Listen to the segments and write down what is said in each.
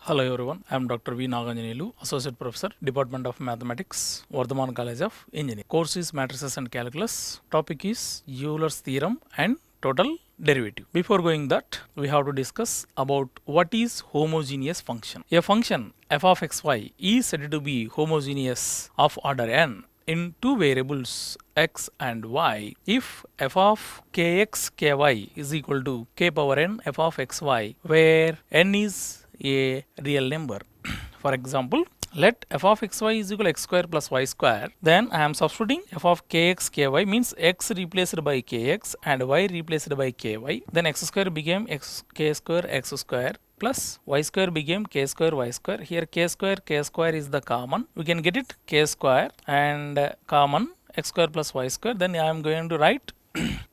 Hello everyone, I am Dr. V. Naganjanelu, Associate Professor, Department of Mathematics, Vardhaman College of Engineering. Course is Matrices and Calculus. Topic is Euler's Theorem and Total Derivative. Before going that, we have to discuss about what is homogeneous function. A function f of xy is said to be homogeneous of order n in two variables x and y if f of kx ky is equal to k power n f of xy, where n is a real number. For example, let f of xy is equal to x square plus y square. Then I am substituting f of kx ky means x replaced by kx and y replaced by ky. Then x square became k square x square plus y square became k square y square. Here k square is the common. We can get it k square and common x square plus y square. Then I am going to write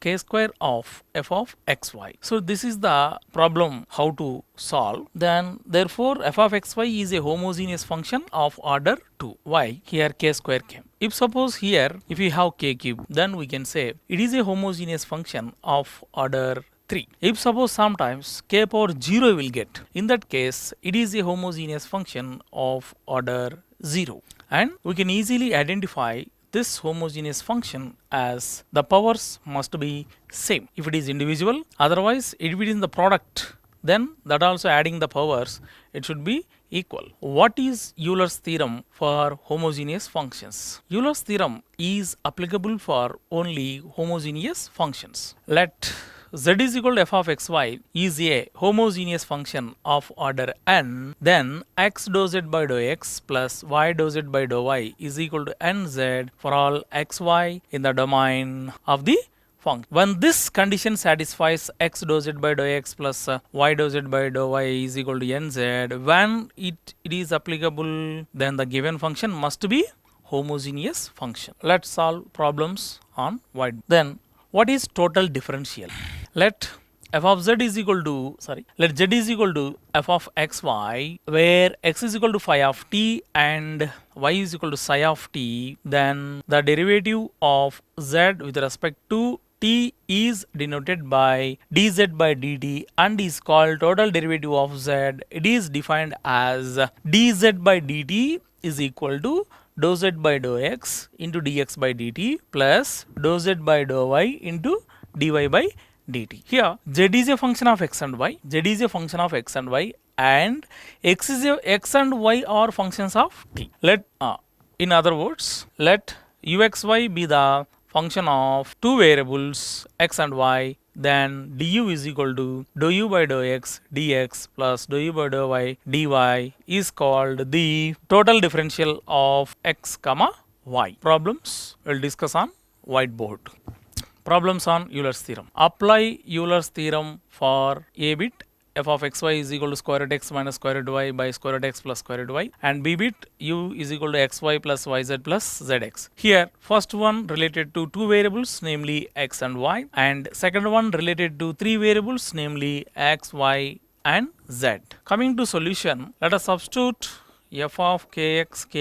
k square of f of xy. So this is the problem how to solve. Then therefore f of xy is a homogeneous function of order 2. Why? Here k square came. If suppose here if we have k cube, then we can say it is a homogeneous function of order 3. If suppose sometimes k power 0 will get, in that case it is a homogeneous function of order 0. And we can easily identify this homogeneous function as the powers must be same if it is individual. Otherwise, if it is in the product, then that also adding the powers, it should be equal. What is Euler's theorem for homogeneous functions? Euler's theorem is applicable for only homogeneous functions. Let z is equal to f of xy is a homogeneous function of order n, then x dou z by dou x plus y dou z by dou y is equal to nz for all xy in the domain of the function. When this condition satisfies x dou z by dou x plus y dou z by dou y is equal to nz, when it is applicable, then the given function must be homogeneous function. Let's solve problems on white. Then what is total differential? Let f of z is equal to, let z is equal to f of xy, where x is equal to phi of t and y is equal to psi of t, then the derivative of z with respect to t is denoted by dz by dt and is called total derivative of z. It is defined as dz by dt is equal to dou z by dou x into dx by dt plus dou z by dou y into dy by dt. Here z is a function of x and y, z is a function of x and y, and x and y are functions of t. In other words, let uxy be the function of two variables x and y, then du is equal to dou u by dou x dx plus dou u by dou y dy is called the total differential of x comma y. Problems we'll discuss on whiteboard. Problems on Euler's theorem. Apply Euler's theorem for a bit f of xy is equal to square root x minus square root y by square root x plus square root y, and b bit u is equal to xy plus yz plus zx. Here first one related to two variables, namely x and y, and second one related to three variables, namely x, y and z. Coming to solution, let us substitute f of kx ky.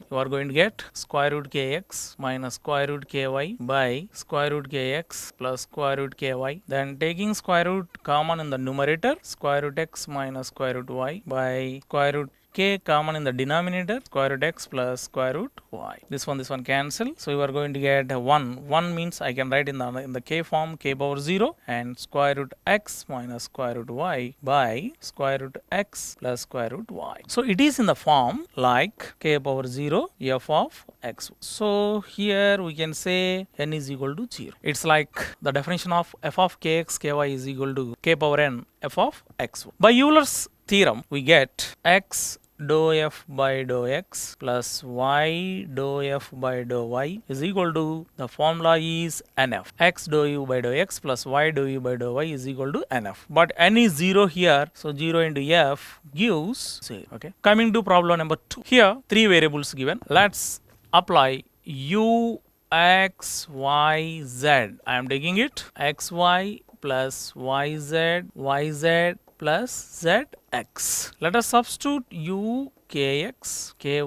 You are going to get square root kx minus square root ky by square root kx plus square root ky. Then taking square root common in the numerator, square root x minus square root y by square root k common in the denominator, square root x plus square root y. This one cancel. So you are going to get 1. 1 means I can write in the k form, k power 0 and square root x minus square root y by square root x plus square root y. So it is in the form like k power 0 f of x. So here we can say n is equal to 0. It's like the definition of f of kx ky is equal to k power n f of x. By Euler's theorem we get x dou f by dou x plus y dou f by dou y is equal to, the formula is nf. X dou u by dou x plus y dou u by dou y is equal to nf. But n is 0 here, so 0 into f gives 0. Okay. Coming to problem number 2. Here three variables given. Let's apply u, x, y, z. I am taking it xy plus yz, yz plus zx. Let us substitute u, kx, ky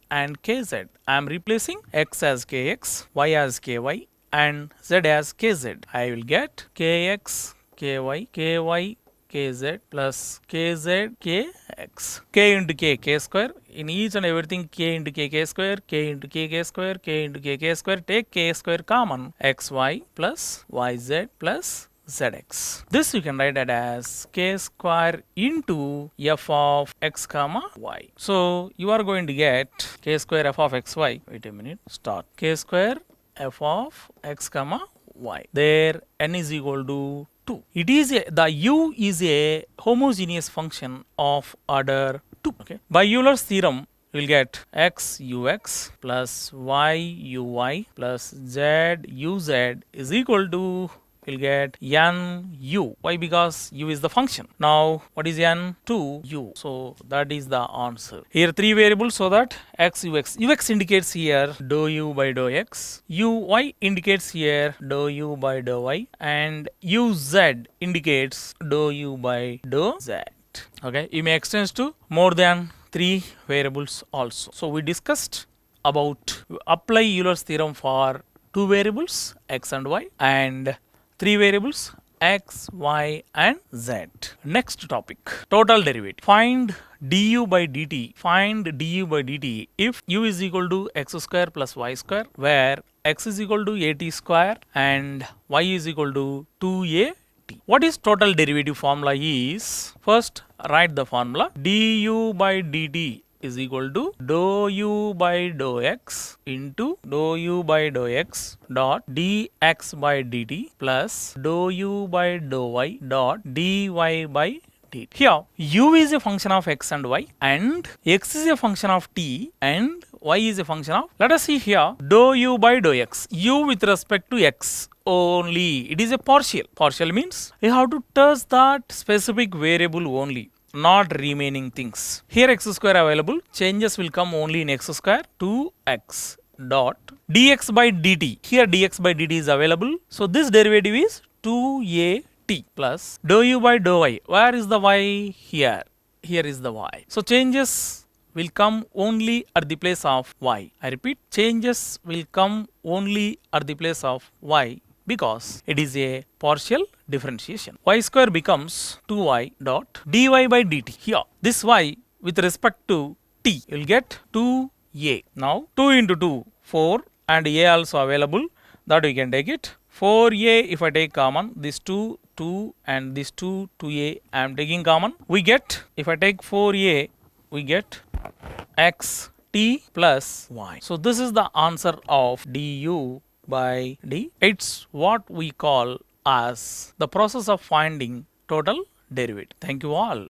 and kz. I am replacing x as kx, y as ky and z as kz. I will get kx, ky, kz plus kz kx. K into k square. In each and everything k into k square, k into k square, k into k square. Take k square common. xy plus yz plus zx. This you can write it as k square into f of x comma y. So you are going to get k square f of xy. Wait a minute. Start. K square f of x comma y. There n is equal to 2. It is the u is a homogeneous function of order 2. Okay. By Euler's theorem, we will get x ux plus y uy plus z uz is equal to, we'll get n u. Why? Because u is the function. Now what is n? 2u. So that is the answer. Here three variables, so that x ux indicates here dou u by dou x, uy indicates here dou u by dou y, and uz indicates dou u by dou z. Okay, you may extend to more than three variables also. So we discussed about apply Euler's theorem for two variables x and y, and three variables x, y and z. Next topic, total derivative. Find du by dt. Find du by dt if u is equal to x square plus y square, where x is equal to at square and y is equal to 2at. What is total derivative formula is, first write the formula. Du by dt is equal to dou u by dou x into dou u by dou x dot dx by dt plus dou u by dou y dot dy by dt. Here u is a function of x and y, and x is a function of t, and y is a function of, let us see here, dou u by dou x. U with respect to x only. It is a partial. Partial means you have to touch that specific variable only, not remaining things. Here x square available, changes will come only in x square, 2x dot dx by dt. Here dx by dt is available, so this derivative is 2at plus dou u by dou y. Where is the y? Here. Here is the y. So changes will come only at the place of y. I repeat, changes will come only at the place of y, because it is a partial differentiation. Y square becomes 2y dot dy by dt. Here, this y with respect to t, you will get 2a. Now, 2 into 2, 4, and a also available, that we can take it. 4a, if I take common, this 2, 2, and this 2, 2a, I am taking common. We get, if I take 4a, we get x t plus y. So this is the answer of du by d. It's what we call as the process of finding total derivative. Thank you all.